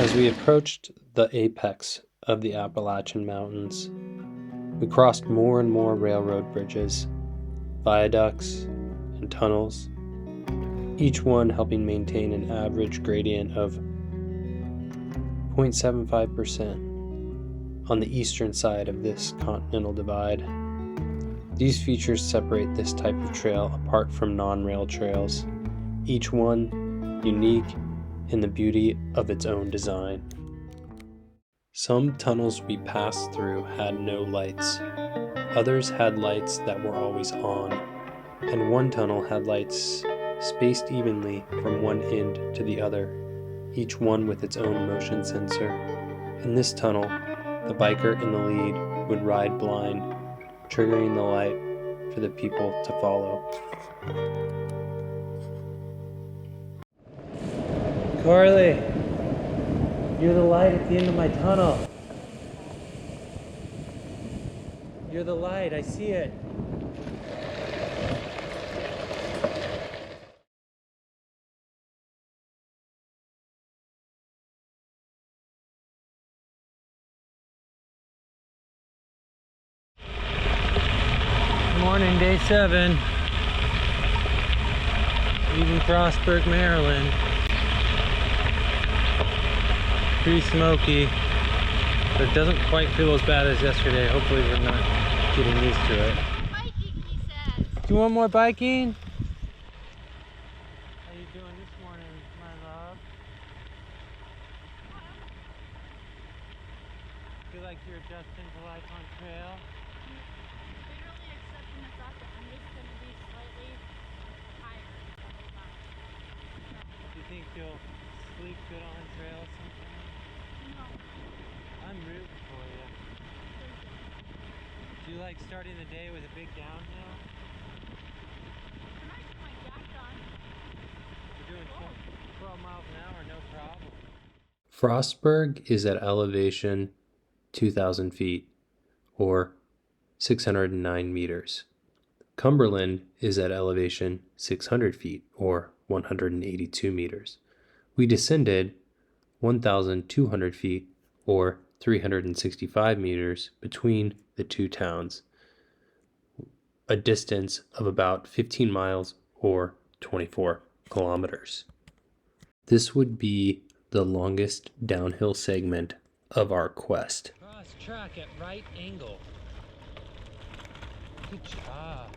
As we approached the apex of the Appalachian Mountains, we crossed more and more railroad bridges, viaducts, and tunnels, each one helping maintain an average gradient of 0.75% on the eastern side of this continental divide. These features separate this type of trail apart from non-rail trails, each one unique in the beauty of its own design. Some tunnels we passed through had no lights. Others had lights that were always on, and one tunnel had lights spaced evenly from one end to the other, each one with its own motion sensor. In this tunnel, the biker in the lead would ride blind, triggering the light for the people to follow. Carly, you're the light at the end of my tunnel. You're the light, I see it. Morning, day 7. Leaving Frostburg, Maryland. Pretty smoky, but it doesn't quite feel as bad as yesterday. Hopefully we're not getting used to it. Biking, he says. Do you want more biking? How you doing this morning, my love? Feel like you're adjusting to life on trail? Literally accepting the thought that I'm just going to be slightly tired the whole time. Do you think you'll sleep good on trail sometime? No. I'm rooting for you. Do you like starting the day with a big downhill? When I put my jacket on, You're doing 12 miles an hour, no problem. Frostburg is at elevation 2,000 feet, or 609 meters. Cumberland is at elevation 600 feet, or 182 meters. We descended 1,200 feet, or 365 meters, between the two towns, a distance of about 15 miles or 24 kilometers. This would be the longest downhill segment of our quest. Cross track at right angle. Good job.